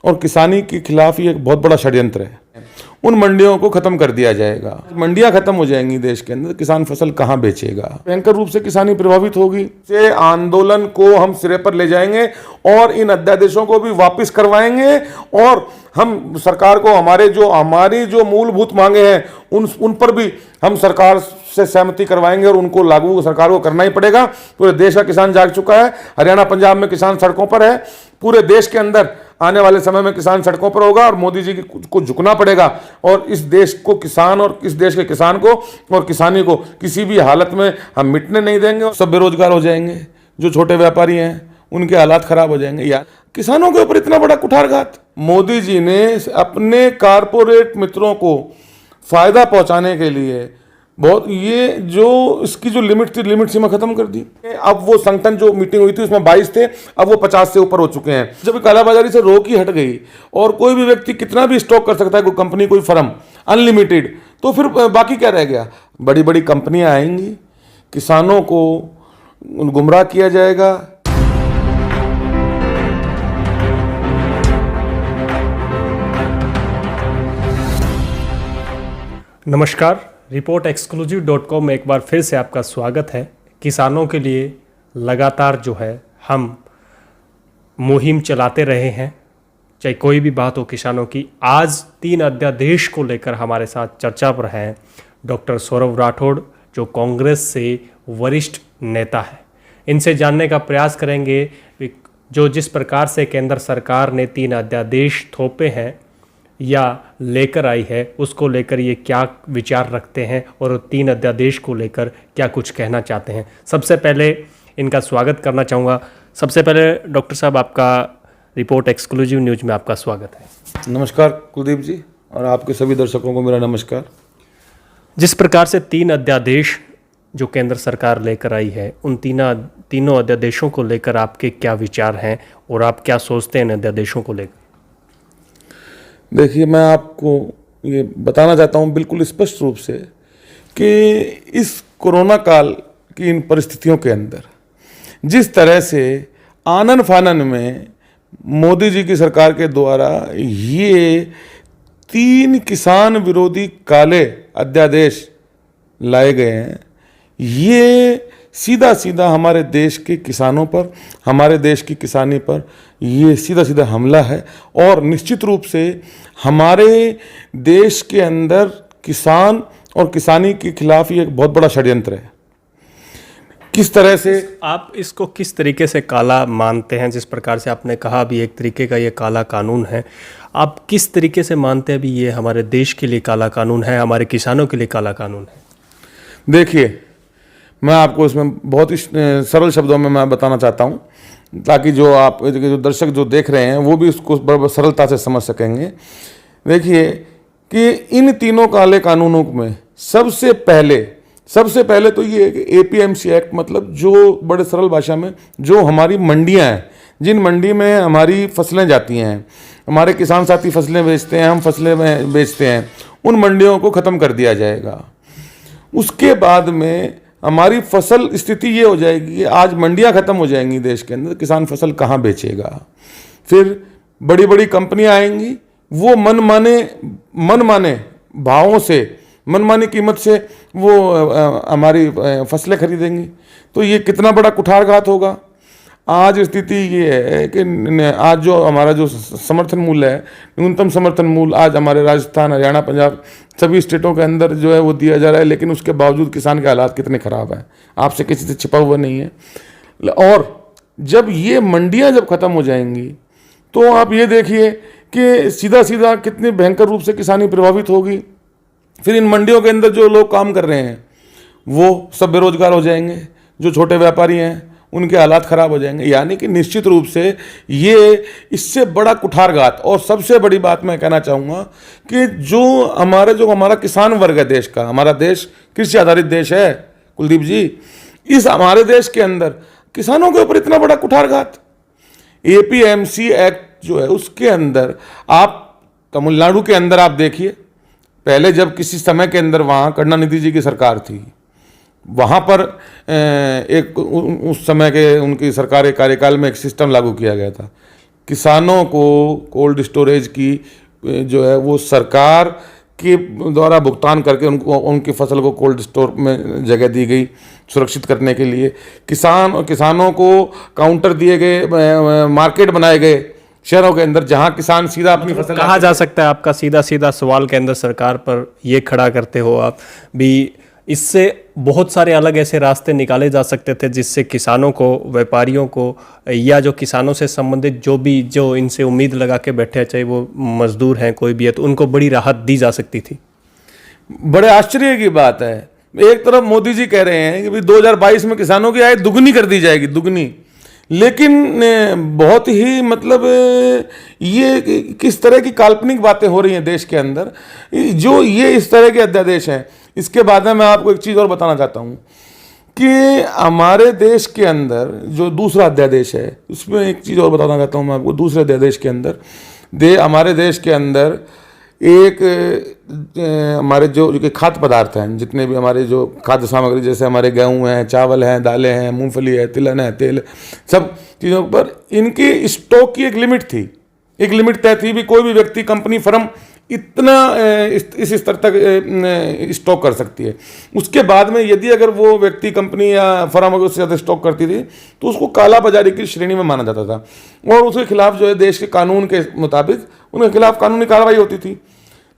और किसानी के खिलाफ ये एक बहुत बड़ा षड्यंत्र है। उन मंडियों को खत्म कर दिया जाएगा। मंडियां खत्म हो जाएंगी देश के अंदर, किसान फसल कहां बेचेगा? भयंकर रूप से किसानी प्रभावित होगी। से आंदोलन को हम सिरे पर ले जाएंगे और इन अध्यादेशों को भी वापस करवाएंगे और हम सरकार को हमारी जो मूलभूत मांगे हैं उन पर भी हम सरकार से सहमति करवाएंगे और उनको लागू सरकार को करना ही पड़ेगा। पूरे देश का किसान जाग चुका है। हरियाणा पंजाब में किसान सड़कों पर है। पूरे देश के अंदर आने वाले समय में किसान सड़कों पर होगा और मोदी जी को झुकना पड़ेगा और इस देश को किसान और इस देश के किसान को और किसानी को किसी भी हालत में हम मिटने नहीं देंगे। सब बेरोजगार हो जाएंगे। जो छोटे व्यापारी हैं उनके हालात खराब हो जाएंगे। यार, किसानों के ऊपर इतना बड़ा कुठारघात। मोदी जी ने अपने कारपोरेट मित्रों को फायदा पहुंचाने के लिए इसकी जो लिमिट थी, लिमिट सीमा खत्म कर दी। अब वो संगठन जो मीटिंग हुई थी उसमें 22 थे, अब वो 50 से ऊपर हो चुके हैं। जब कालाबाजारी से रोक ही हट गई और कोई भी व्यक्ति कितना भी स्टॉक कर सकता है, कोई कंपनी कोई फर्म अनलिमिटेड, तो फिर बाकी क्या रह गया? बड़ी बड़ी कंपनियां आएंगी, किसानों को गुमराह किया जाएगा। नमस्कार, रिपोर्ट एक्सक्लूसिव.com में एक बार फिर से आपका स्वागत है। किसानों के लिए लगातार जो है हम मुहिम चलाते रहे हैं, चाहे कोई भी बात हो किसानों की। आज 3 अध्यादेश को लेकर हमारे साथ चर्चा पर हैं डॉक्टर सौरभ राठौड़, जो कांग्रेस से वरिष्ठ नेता है। इनसे जानने का प्रयास करेंगे जो जिस प्रकार से केंद्र सरकार ने 3 अध्यादेश थोपे हैं या लेकर आई है, उसको लेकर ये क्या विचार रखते हैं और 3 अध्यादेश को लेकर क्या कुछ कहना चाहते हैं। सबसे पहले इनका स्वागत करना चाहूँगा। सबसे पहले डॉक्टर साहब, आपका रिपोर्ट एक्सक्लूसिव न्यूज़ में आपका स्वागत है। नमस्कार कुलदीप जी, और आपके सभी दर्शकों को मेरा नमस्कार। जिस प्रकार से 3 अध्यादेश जो केंद्र सरकार लेकर आई है, उन तीनों अध्यादेशों को लेकर आपके क्या विचार हैं और आप क्या सोचते हैं इन अध्यादेशों को लेकर? देखिए, मैं आपको ये बताना चाहता हूँ बिल्कुल स्पष्ट रूप से कि इस कोरोना काल की इन परिस्थितियों के अंदर जिस तरह से आनन फानन में मोदी जी की सरकार के द्वारा ये 3 किसान विरोधी काले अध्यादेश लाए गए हैं, ये सीधा सीधा हमारे देश के किसानों पर, हमारे देश की किसानी पर ये सीधा सीधा हमला है और निश्चित रूप से हमारे देश के अंदर किसान और किसानी के खिलाफ ये एक बहुत बड़ा षड्यंत्र है। किस तरह से आप इसको किस तरीके से काला मानते हैं? जिस प्रकार से आपने कहा भी एक तरीके का ये काला कानून है, आप किस तरीके से मानते हैं भी ये हमारे देश के लिए काला कानून है, हमारे किसानों के लिए काला कानून है? देखिए, मैं आपको इसमें बहुत ही सरल शब्दों में मैं बताना चाहता हूँ ताकि जो दर्शक जो देख रहे हैं वो भी उसको सरलता से समझ सकेंगे। देखिए कि इन तीनों काले कानूनों में सबसे पहले तो ये APMC एक्ट, मतलब जो बड़े सरल भाषा में जो हमारी मंडियां हैं, जिन मंडी में हमारी फसलें जाती हैं, हमारे किसान साथी फसलें बेचते हैं, हम फसलें बेचते हैं, उन मंडियों को ख़त्म कर दिया जाएगा। उसके बाद में हमारी फसल स्थिति ये हो जाएगी कि आज मंडियां खत्म हो जाएंगी देश के अंदर, किसान फसल कहाँ बेचेगा? फिर बड़ी बड़ी कंपनियां आएंगी, वो मनमाने भावों से, मनमानी कीमत से वो हमारी फसलें खरीदेंगी। तो ये कितना बड़ा कुठारघात होगा। आज स्थिति ये है कि आज जो हमारा जो समर्थन मूल्य है, न्यूनतम समर्थन मूल्य आज हमारे राजस्थान, हरियाणा, पंजाब सभी स्टेटों के अंदर जो है वो दिया जा रहा है, लेकिन उसके बावजूद किसान के हालात कितने ख़राब हैं, आपसे किसी से छिपा हुआ नहीं है। और जब ये मंडियां जब ख़त्म हो जाएंगी तो आप ये देखिए कि सीधा सीधा कितनी भयंकर रूप से किसानी प्रभावित होगी। फिर इन मंडियों के अंदर जो लोग काम कर रहे हैं वो सब बेरोजगार हो जाएंगे। जो छोटे व्यापारी हैं उनके हालात ख़राब हो जाएंगे। यानी कि निश्चित रूप से ये इससे बड़ा कुठारघात। और सबसे बड़ी बात मैं कहना चाहूँगा कि जो हमारा किसान वर्ग है देश का, हमारा देश कृषि आधारित देश है कुलदीप जी, इस हमारे देश के अंदर किसानों के ऊपर इतना बड़ा कुठारघात। APMC एक्ट जो है उसके अंदर आप तमिलनाडु के अंदर आप देखिए, पहले जब किसी समय के अंदर वहाँ करुणानिधि जी की सरकार थी, वहाँ पर उस समय के उनकी सरकार के कार्यकाल में एक सिस्टम लागू किया गया था किसानों को कोल्ड स्टोरेज की जो है वो सरकार के द्वारा भुगतान करके उनको उनकी फसल को कोल्ड स्टोर में जगह दी गई सुरक्षित करने के लिए। किसानों को काउंटर दिए गए, मार्केट बनाए गए शहरों के अंदर, जहां किसान सीधा अपनी फसल कहा जा सकता है, आपका सीधा सवाल केंद्र सरकार पर ये खड़ा करते हो आप भी, इससे बहुत सारे अलग ऐसे रास्ते निकाले जा सकते थे जिससे किसानों को, व्यापारियों को, या जो किसानों से संबंधित जो इनसे उम्मीद लगा के बैठे हैं, चाहे वो मजदूर हैं कोई भी है, तो उनको बड़ी राहत दी जा सकती थी। बड़े आश्चर्य की बात है, एक तरफ मोदी जी कह रहे हैं कि भाई 2022 में किसानों की आय दुगनी कर दी जाएगी, दुगनी, लेकिन बहुत ही मतलब ये किस तरह की काल्पनिक बातें हो रही हैं देश के अंदर, जो ये इस तरह के अध्यादेश हैं। इसके बाद में मैं आपको एक चीज़ और बताना चाहता हूँ कि हमारे देश के अंदर जो दूसरा अध्यादेश है, उसमें एक चीज़ और बताना चाहता हूँ मैं आपको। दूसरे अध्यादेश के अंदर हमारे देश के अंदर एक हमारे जो खाद्य पदार्थ हैं, जितने भी हमारे जो खाद्य सामग्री, जैसे हमारे गेहूँ हैं, चावल हैं, दालें हैं, मूंगफली है, तिलहन है, तेल, सब चीज़ों पर इनकी स्टॉक की एक लिमिट थी, एक लिमिट तय थी भी कोई भी व्यक्ति, कंपनी, फर्म इतना इस स्तर तक स्टॉक कर सकती है। उसके बाद में यदि अगर वो व्यक्ति, कंपनी या फर्म अगर उससे ज़्यादा स्टॉक करती थी तो उसको काला बाजारी की श्रेणी में माना जाता था और उसके खिलाफ जो है देश के कानून के मुताबिक उनके खिलाफ कानूनी कार्रवाई होती थी।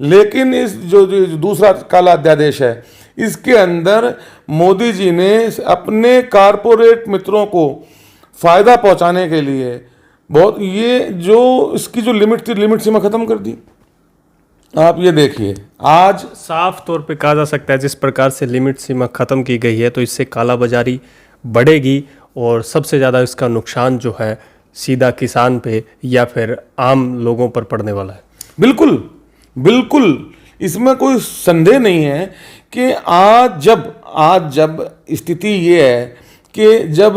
लेकिन इस जो दूसरा काला अध्यादेश है, इसके अंदर मोदी जी ने अपने कारपोरेट मित्रों को फ़ायदा पहुंचाने के लिए बहुत ये जो इसकी जो लिमिट थी, लिमिट सीमा ख़त्म कर दी। आप ये देखिए, आज साफ तौर पे कहा जा सकता है जिस प्रकार से लिमिट सीमा ख़त्म की गई है तो इससे काला बाजारी बढ़ेगी और सबसे ज़्यादा इसका नुकसान जो है सीधा किसान पे या फिर आम लोगों पर पड़ने वाला है। बिल्कुल बिल्कुल, इसमें कोई संदेह नहीं है कि आज जब स्थिति ये है कि जब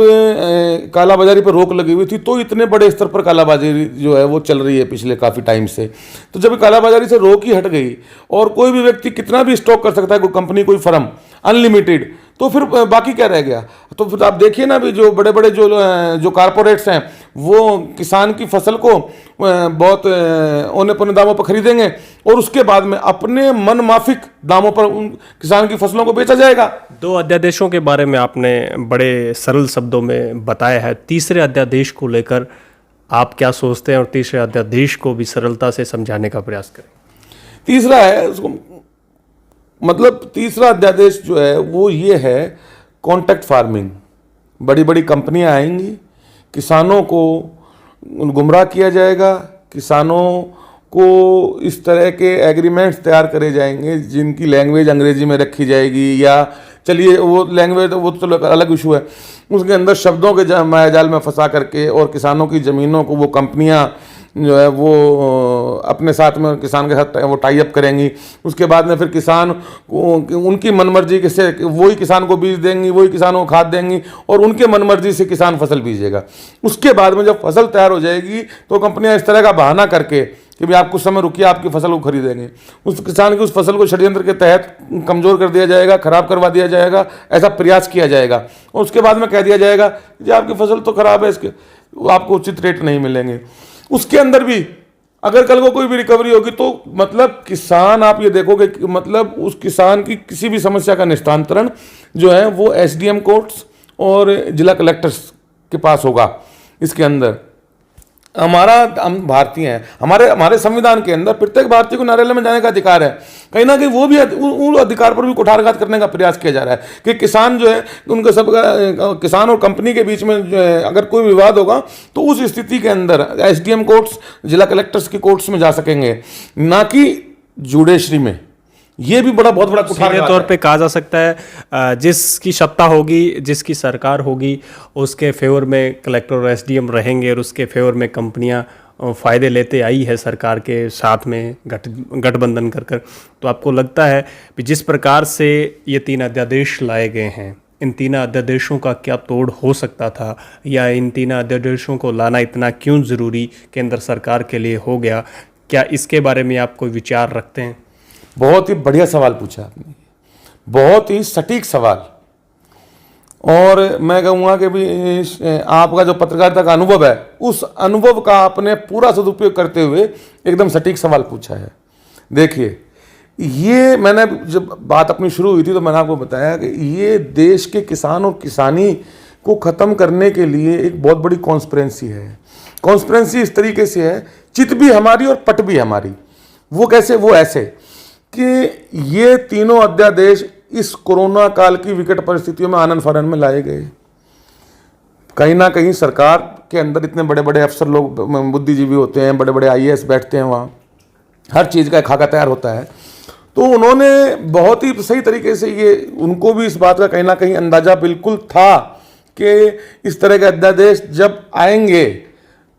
कालाबाजारी पर रोक लगी हुई थी तो इतने बड़े स्तर पर कालाबाजारी जो है वो चल रही है पिछले काफ़ी टाइम से। तो जब कालाबाजारी से रोक ही हट गई और कोई भी व्यक्ति कितना भी स्टॉक कर सकता है, कोई कंपनी, कोई फर्म, अनलिमिटेड, तो फिर बाकी क्या रह गया। तो फिर आप देखिए ना भी जो बड़े बड़े जो कारपोरेट्स हैं वो किसान की फसल को बहुत औने पौने दामों पर खरीदेंगे और उसके बाद में अपने मन माफिक दामों पर उन किसान की फसलों को बेचा जाएगा। दो अध्यादेशों के बारे में आपने बड़े सरल शब्दों में बताया है। तीसरे अध्यादेश को लेकर आप क्या सोचते हैं और तीसरे अध्यादेश को भी सरलता से समझाने का प्रयास करें। तीसरा है उसको, मतलब तीसरा अध्यादेश जो है वो ये है कॉन्ट्रैक्ट फार्मिंग। बड़ी बड़ी कंपनियां आएंगी, किसानों को गुमराह किया जाएगा, किसानों को इस तरह के एग्रीमेंट्स तैयार करे जाएंगे जिनकी लैंग्वेज अंग्रेजी में रखी जाएगी, या चलिए वो लैंग्वेज वो तो चलो अलग इशू है, उसके अंदर शब्दों के मायाजाल में फंसा करके और किसानों की ज़मीनों को वो कंपनियां जो है वो अपने साथ में किसान के साथ वो टाई अप करेंगी। उसके बाद में फिर किसान को उनकी मनमर्जी से वही किसान को बीज देंगी, वही किसानों को खाद देंगी और उनके मनमर्जी से किसान फसल बीजेगा। उसके बाद में जब फसल तैयार हो जाएगी तो कंपनियां इस तरह का बहाना करके कि भाई आप कुछ समय रुकिए, आपकी फसल को खरीदेंगे, उस किसान की उस फसल को षड्यंत्र के तहत कमज़ोर कर दिया जाएगा, ख़राब करवा दिया जाएगा, ऐसा प्रयास किया जाएगा और उसके बाद में कह दिया जाएगा कि आपकी फसल तो ख़राब है, इसके आपको उचित रेट नहीं मिलेंगे। उसके अंदर भी अगर कल को कोई भी रिकवरी होगी तो मतलब किसान, आप ये देखोगे मतलब उस किसान की किसी भी समस्या का निस्तारण जो है वो एसडीएम कोर्ट्स और जिला कलेक्टर्स के पास होगा। इसके अंदर हम भारतीय हैं, हमारे संविधान के अंदर प्रत्येक भारतीय को न्यायालय में जाने का अधिकार है। कहीं ना कहीं वो भी उन अधिकार पर भी कुठाराघात करने का प्रयास किया जा रहा है कि किसान जो है उनका सबका, किसान और कंपनी के बीच में जो है अगर कोई विवाद होगा तो उस स्थिति के अंदर एसडीएम कोर्ट्स, जिला कलेक्टर्स की कोर्ट्स में जा सकेंगे, ना कि जुडिशरी में। ये भी बहुत बड़ा सीधे तौर पे कहा जा सकता है जिसकी सत्ता होगी, जिसकी सरकार होगी, उसके फेवर में कलेक्टर और एसडीएम रहेंगे और उसके फेवर में कंपनियां फ़ायदे लेते आई है सरकार के साथ में गठबंधन कर। तो आपको लगता है कि जिस प्रकार से ये 3 अध्यादेश लाए गए हैं, इन 3 अध्यादेशों का क्या तोड़ हो सकता था, या इन 3 अध्यादेशों को लाना इतना क्यों ज़रूरी केंद्र सरकार के लिए हो गया? क्या इसके बारे में आप कोई विचार रखते हैं? बहुत ही बढ़िया सवाल पूछा आपने, बहुत ही सटीक सवाल। और मैं कहूँगा कि भी आपका जो पत्रकारिता का अनुभव है, उस अनुभव का आपने पूरा सदुपयोग करते हुए एकदम सटीक सवाल पूछा है। देखिए, ये मैंने जब बात अपनी शुरू हुई थी तो मैंने आपको बताया कि ये देश के किसान और किसानी को ख़त्म करने के लिए एक बहुत बड़ी कॉन्स्पिरेंसी है। कॉन्स्पिरेंसी इस तरीके से है, चित भी हमारी और पट भी हमारी। वो कैसे? वो ऐसे कि ये तीनों अध्यादेश इस कोरोना काल की विकट परिस्थितियों में आनन फानन में लाए गए। कहीं ना कहीं सरकार के अंदर इतने बड़े बड़े अफसर लोग, बुद्धिजीवी होते हैं, बड़े बड़े आईएएस बैठते हैं, वहाँ हर चीज़ का खाका तैयार होता है। तो उन्होंने बहुत ही सही तरीके से, ये उनको भी इस बात का कहीं ना कहीं अंदाजा बिल्कुल था कि इस तरह के अध्यादेश जब आएंगे,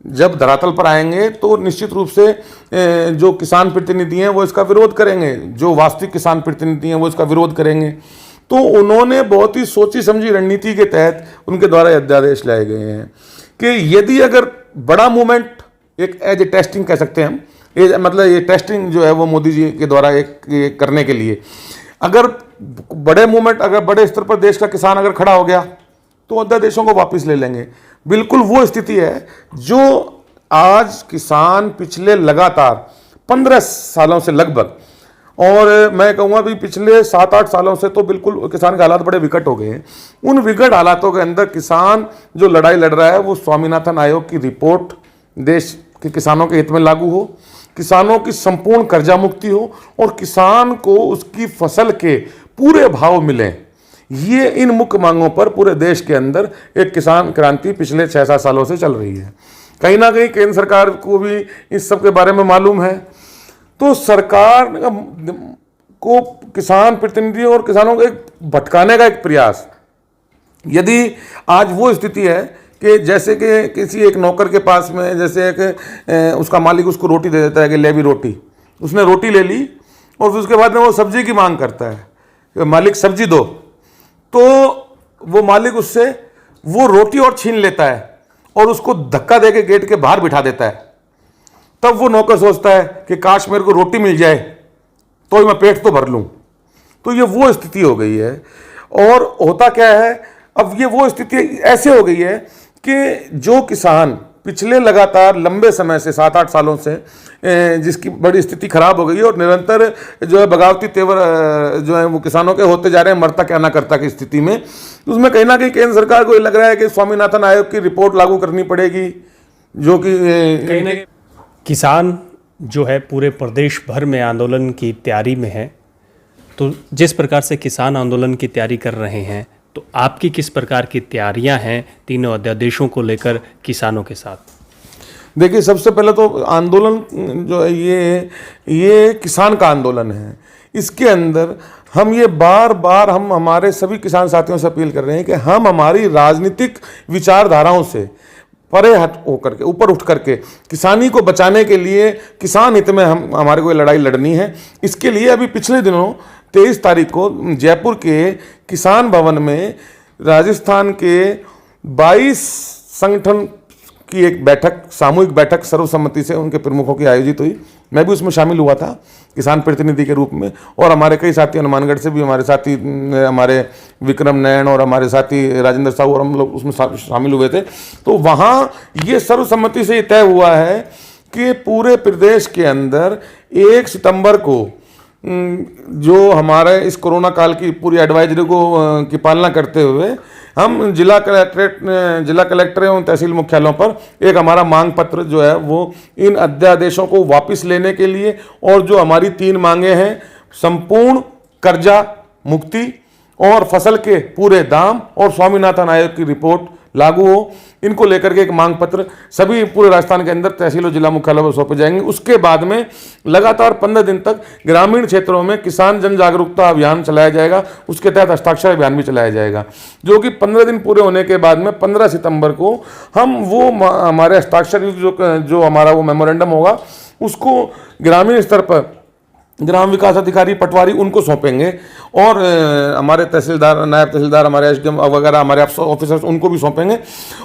जब धरातल पर आएंगे तो निश्चित रूप से जो किसान प्रतिनिधि हैं वो इसका विरोध करेंगे, जो वास्तविक किसान प्रतिनिधि हैं वो इसका विरोध करेंगे। तो उन्होंने बहुत ही सोची समझी रणनीति के तहत उनके द्वारा अध्यादेश लाए गए हैं कि यदि अगर बड़ा मूवमेंट, एक एज ए टेस्टिंग कह सकते हैं हम, मतलब ये टेस्टिंग जो है वो मोदी जी के द्वारा एक करने के लिए, अगर बड़े मूवमेंट, अगर बड़े स्तर पर देश का किसान अगर खड़ा हो गया तो अध्यादेशों को वापस ले लेंगे। बिल्कुल वो स्थिति है जो आज किसान पिछले लगातार 15 सालों से लगभग, और मैं कहूँगा भी पिछले 7-8 सालों से तो बिल्कुल किसान के हालात बड़े विकट हो गए हैं। उन विकट हालातों के अंदर किसान जो लड़ाई लड़ रहा है वो स्वामीनाथन आयोग की रिपोर्ट देश के किसानों के हित में लागू हो, किसानों की संपूर्ण कर्जा मुक्ति हो और किसान को उसकी फसल के पूरे भाव मिलें। ये इन मुख्य मांगों पर पूरे देश के अंदर एक किसान क्रांति पिछले 6-7 सालों से चल रही है। कहीं ना कहीं केंद्र सरकार को भी इस सब के बारे में मालूम है। तो सरकार को किसान प्रतिनिधि और किसानों को एक भटकाने का एक प्रयास, यदि आज वो स्थिति है कि जैसे कि किसी एक नौकर के पास में, जैसे एक उसका मालिक उसको रोटी दे देता है कि ले भी रोटी, उसने रोटी ले ली और फिर उसके बाद में वो सब्जी की मांग करता है कि मालिक सब्जी दो, तो वो मालिक उससे वो रोटी और छीन लेता है और उसको धक्का देके गेट के बाहर बिठा देता है। तब वो नौकर सोचता है कि काश मेरे को रोटी मिल जाए तो मैं पेट तो भर लूं। तो ये वो स्थिति हो गई है। और होता क्या है, अब ये वो स्थिति ऐसे हो गई है कि जो किसान पिछले लगातार लंबे समय से 7-8 सालों से जिसकी बड़ी स्थिति खराब हो गई है और निरंतर जो है बगावती तेवर जो है वो किसानों के होते जा रहे हैं, मरता क्या ना करता की स्थिति में, उसमें कहीं ना कहीं केंद्र सरकार को ये लग रहा है कि स्वामीनाथन आयोग की रिपोर्ट लागू करनी पड़ेगी, जो कि कहीं ना कहीं किसान जो है पूरे प्रदेश भर में आंदोलन की तैयारी में है। तो जिस प्रकार से किसान आंदोलन की तैयारी कर रहे हैं, तो आपकी किस प्रकार की तैयारियां हैं तीनों अध्यादेशों को लेकर किसानों के साथ? देखिए, सबसे पहले तो आंदोलन जो है ये किसान का आंदोलन है। इसके अंदर हम ये बार बार हम हमारे सभी किसान साथियों से अपील कर रहे हैं कि हम हमारी राजनीतिक विचारधाराओं से परे हट होकर के, ऊपर उठ करके किसानी को बचाने के लिए, किसान हित में हमारे को ये लड़ाई लड़नी है। इसके लिए अभी पिछले दिनों 23 तारीख को जयपुर के किसान भवन में राजस्थान के 22 संगठन की एक बैठक, सामूहिक बैठक सर्वसम्मति से उनके प्रमुखों की आयोजित हुई। मैं भी उसमें शामिल हुआ था किसान प्रतिनिधि के रूप में, और हमारे कई साथी हनुमानगढ़ से भी, हमारे साथी हमारे विक्रम नयन और हमारे साथी राजेंद्र साहू और हम लोग उसमें शामिल हुए थे। तो वहाँ ये सर्वसम्मति से ये तय हुआ है कि पूरे प्रदेश के अंदर 1 सितंबर को जो हमारे इस कोरोना काल की पूरी एडवाइजरी को की पालना करते हुए हम जिला कलेक्टर एवं तहसील मुख्यालयों पर एक हमारा मांग पत्र जो है वो इन अध्यादेशों को वापस लेने के लिए, और जो हमारी 3 मांगे हैं, संपूर्ण कर्जा मुक्ति और फसल के पूरे दाम और स्वामीनाथन आयोग की रिपोर्ट लागू हो, इनको लेकर के एक मांग पत्र सभी पूरे राजस्थान के अंदर तहसील और जिला मुख्यालय पर सौंपे जाएंगे। उसके बाद में लगातार 15 दिन तक ग्रामीण क्षेत्रों में किसान जन जागरूकता अभियान चलाया जाएगा। उसके तहत हस्ताक्षर अभियान भी चलाया जाएगा, जो कि 15 दिन पूरे होने के बाद में 15 सितंबर को हम वो हमारे हस्ताक्षर जो हमारा वो मेमोरेंडम होगा उसको ग्रामीण स्तर पर ग्राम विकास अधिकारी, पटवारी, उनको सौंपेंगे, और हमारे तहसीलदार, नायब तहसीलदार, हमारे एसडीएम वगैरह, हमारे ऑफिसर्स, उनको भी सौंपेंगे।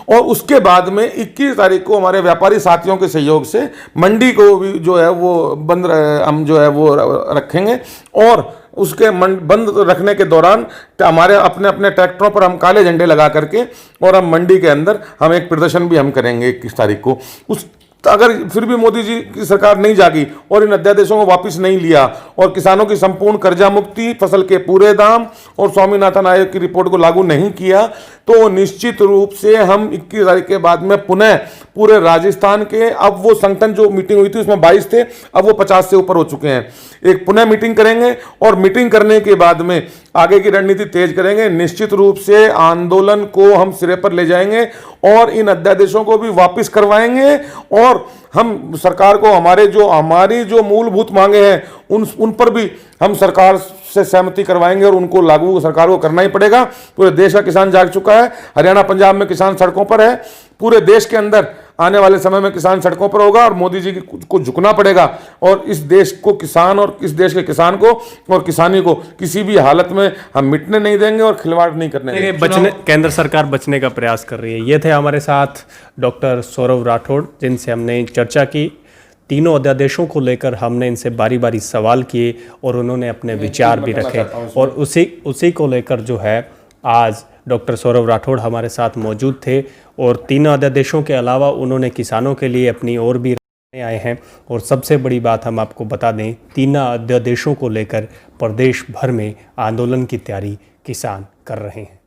और उसके बाद में 21 तारीख को हमारे व्यापारी साथियों के सहयोग से मंडी को भी जो है वो बंद हम जो है वो रखेंगे, और उसके बंद रखने के दौरान हमारे अपने अपने ट्रैक्टरों पर हम काले झंडे लगा करके और हम मंडी के अंदर हम एक प्रदर्शन भी हम करेंगे 21 तारीख को। उस अगर फिर भी मोदी जी की सरकार नहीं जागी और इन अध्यादेशों को वापस नहीं लिया और किसानों की संपूर्ण कर्जा मुक्ति, फसल के पूरे दाम और स्वामीनाथन आयोग की रिपोर्ट को लागू नहीं किया, तो निश्चित रूप से हम 21 तारीख के बाद में पुनः पूरे राजस्थान के, अब वो संगठन जो मीटिंग हुई थी उसमें 22 थे, अब वो 50 से ऊपर हो चुके हैं, एक पुनः मीटिंग करेंगे और मीटिंग करने के बाद में आगे की रणनीति तेज करेंगे। निश्चित रूप से आंदोलन को हम सिरे पर ले जाएंगे और इन अध्यादेशों को भी वापस करवाएंगे और हम सरकार को हमारी जो मूलभूत मांगे हैं उन पर भी हम सरकार से सहमति करवाएंगे और उनको लागू सरकार को करना ही पड़ेगा। पूरे देश का किसान जाग चुका है, हरियाणा पंजाब में किसान सड़कों पर है, पूरे देश के अंदर आने वाले समय में किसान सड़कों पर होगा और मोदी जी को झुकना पड़ेगा और इस देश को किसान और इस देश के किसान को और किसानी को किसी भी हालत में हम मिटने नहीं देंगे और खिलवाड़ नहीं करने देंगे। केंद्र सरकार बचने का प्रयास कर रही है। ये थे हमारे साथ डॉक्टर सौरभ राठौड़, जिनसे हमने चर्चा की। तीनों अध्यादेशों को लेकर हमने इनसे बारी बारी सवाल किए और उन्होंने अपने विचार भी रखे और उसी को लेकर जो है आज डॉक्टर सौरभ राठौड़ हमारे साथ मौजूद थे और तीनों अध्यादेशों के अलावा उन्होंने किसानों के लिए अपनी और भी आए हैं। और सबसे बड़ी बात हम आपको बता दें, तीनों अध्यादेशों को लेकर प्रदेश भर में आंदोलन की तैयारी किसान कर रहे हैं।